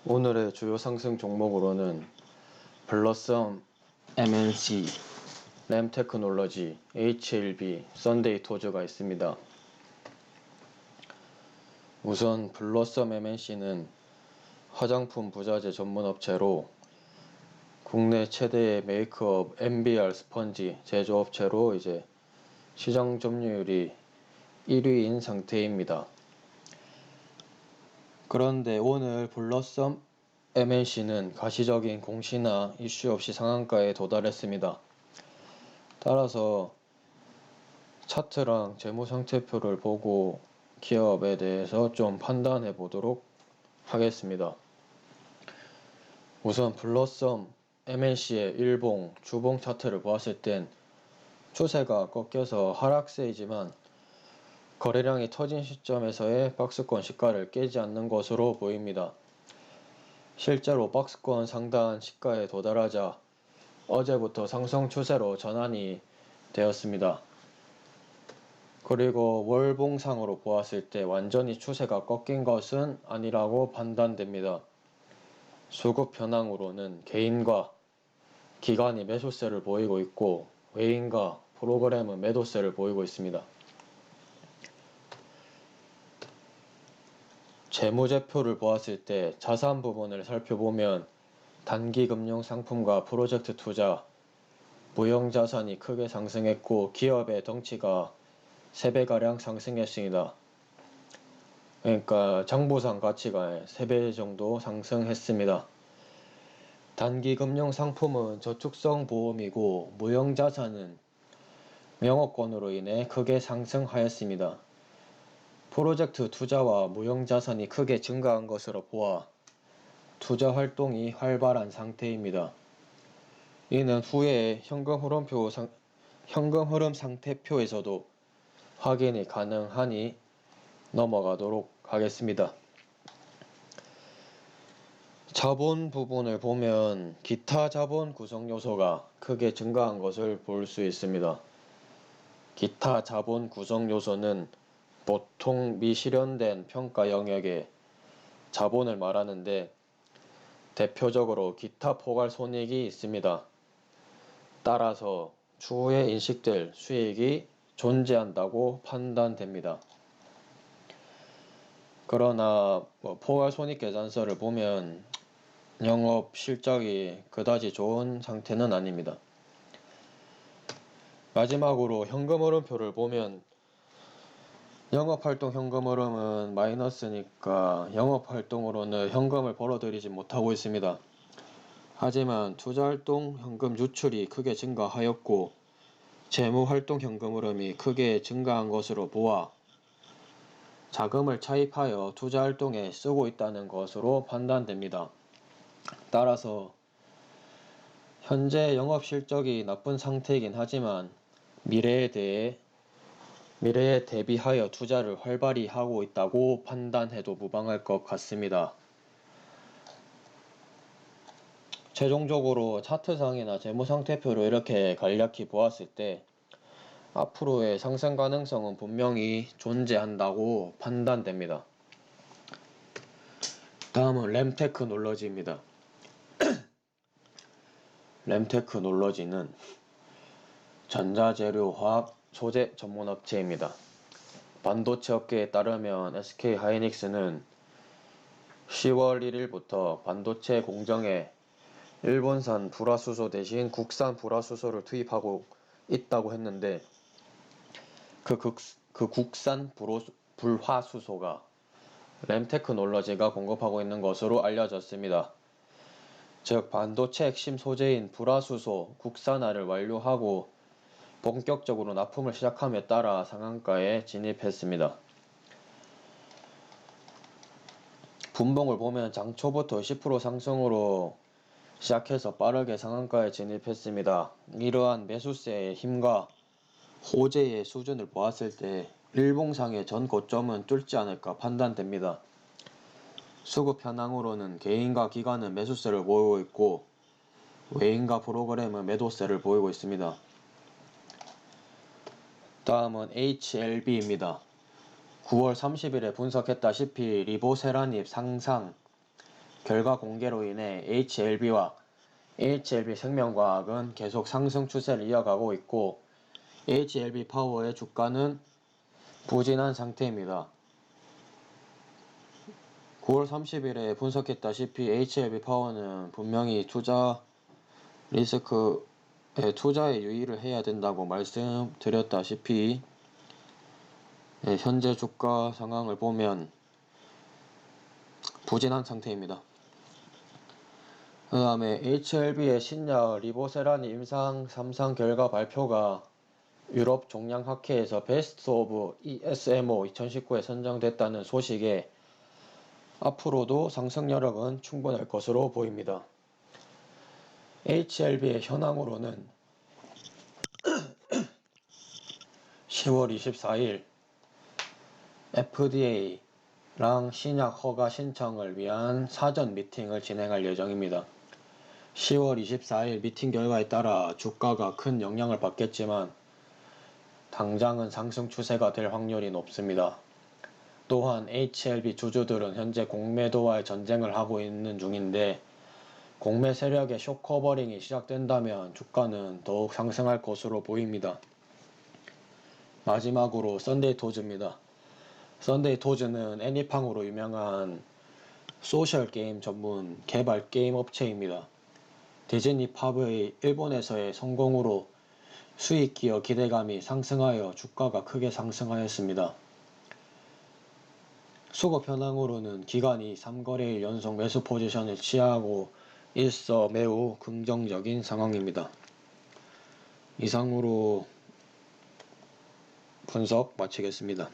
오늘의 주요 상승 종목으로는 블러썸 MNC, 램테크놀로지, HLB, 썬데이토즈가 있습니다. 우선 블러썸 MNC는 화장품 부자재 전문 업체로 국내 최대의 메이크업 MBR 스펀지 제조업체로 시장 점유율이 1위인 상태입니다. 그런데 오늘 블러썸 MNC는 가시적인 공시나 이슈 없이 상한가에 도달했습니다. 따라서 차트랑 재무상태표를 보고 기업에 대해서 좀 판단해 보도록 하겠습니다. 우선 블러썸 MNC의 일봉, 주봉 차트를 보았을 땐 추세가 꺾여서 하락세이지만 거래량이 터진 시점에서의 박스권 시가를 깨지 않는 것으로 보입니다. 실제로 박스권 상단 시가에 도달하자 어제부터 상승 추세로 전환이 되었습니다. 그리고 월봉상으로 보았을 때 완전히 추세가 꺾인 것은 아니라고 판단됩니다. 수급 현황으로는 개인과 기관이 매수세를 보이고 있고 외인과 프로그램은 매도세를 보이고 있습니다. 재무제표를 보았을 때 자산 부분을 살펴보면 단기 금융 상품과 프로젝트 투자, 무형자산이 크게 상승했고 기업의 덩치가 3배가량 상승했습니다. 그러니까 장부상 가치가 3배 정도 상승했습니다. 단기 금융 상품은 저축성 보험이고 무형자산은 명업권으로 인해 크게 상승하였습니다. 프로젝트 투자와 무형자산이 크게 증가한 것으로 보아 투자 활동이 활발한 상태입니다. 이는 후에 현금 흐름 상태표에서도 확인이 가능하니 넘어가도록 하겠습니다. 자본 부분을 보면 기타 자본 구성 요소가 크게 증가한 것을 볼 수 있습니다. 기타 자본 구성 요소는 보통 미실현된 평가 영역의 자본을 말하는데 대표적으로 기타 포괄 손익이 있습니다. 따라서 추후에 인식될 수익이 존재한다고 판단됩니다. 그러나 포괄 손익 계산서를 보면 영업 실적이 그다지 좋은 상태는 아닙니다. 마지막으로 현금 흐름표를 보면 영업활동 현금 흐름은 마이너스니까 영업활동으로는 현금을 벌어들이지 못하고 있습니다. 하지만 투자활동 현금 유출이 크게 증가하였고 재무활동 현금 흐름이 크게 증가한 것으로 보아 자금을 차입하여 투자활동에 쓰고 있다는 것으로 판단됩니다. 따라서 현재 영업실적이 나쁜 상태이긴 하지만 미래에 대비하여 투자를 활발히 하고 있다고 판단해도 무방할 것 같습니다. 최종적으로 차트상이나 재무상태표로 이렇게 간략히 보았을 때 앞으로의 상승 가능성은 분명히 존재한다고 판단됩니다. 다음은 램테크놀로지입니다. 램테크놀로지는 전자재료 화학 소재 전문업체입니다. 반도체 업계에 따르면 SK하이닉스는 10월 1일부터 반도체 공정에 일본산 불화수소 대신 국산 불화수소를 투입하고 있다고 했는데 그 국산 불화수소가 램테크놀로지가 공급하고 있는 것으로 알려졌습니다. 즉 반도체 핵심 소재인 불화수소 국산화를 완료하고 본격적으로 납품을 시작함에 따라 상한가에 진입했습니다. 분봉을 보면 장초부터 10% 상승으로 시작해서 빠르게 상한가에 진입했습니다. 이러한 매수세의 힘과 호재의 수준을 보았을 때 일봉상의 전 고점은 뚫지 않을까 판단됩니다. 수급 현황으로는 개인과 기관은 매수세를 보이고 있고 외인과 프로그램은 매도세를 보이고 있습니다. 다음은 HLB입니다. 9월 30일에 분석했다시피 리보세라닙 상상 결과 공개로 인해 HLB와 HLB 생명과학은 계속 상승 추세를 이어가고 있고 HLB 파워의 주가는 부진한 상태입니다. 9월 30일에 분석했다시피 HLB 파워는 분명히 투자 리스크에 투자에 유의를 해야 된다고 말씀드렸다시피 현재 주가 상황을 보면 부진한 상태입니다. 그 다음에 HLB의 신약 리보세라니 임상 3상 결과 발표가 유럽 종양학회에서 베스트 오브 ESMO 2019에 선정됐다는 소식에 앞으로도 상승 여력은 충분할 것으로 보입니다. HLB의 현황으로는 10월 24일 FDA랑 신약 허가 신청을 위한 사전 미팅을 진행할 예정입니다. 10월 24일 미팅 결과에 따라 주가가 큰 영향을 받겠지만 당장은 상승 추세가 될 확률이 높습니다. 또한 HLB 주주들은 현재 공매도와의 전쟁을 하고 있는 중인데 공매 세력의 숏커버링이 시작된다면 주가는 더욱 상승할 것으로 보입니다. 마지막으로 썬데이토즈입니다. 썬데이토즈는 애니팡으로 유명한 소셜게임 전문 개발 게임 업체입니다. 디즈니 팝의 일본에서의 성공으로 수익 기여 기대감이 상승하여 주가가 크게 상승하였습니다. 수급 현황으로는 기관이 3거래일 연속 매수 포지션을 취하고 있어 매우 긍정적인 상황입니다. 이상으로 분석 마치겠습니다.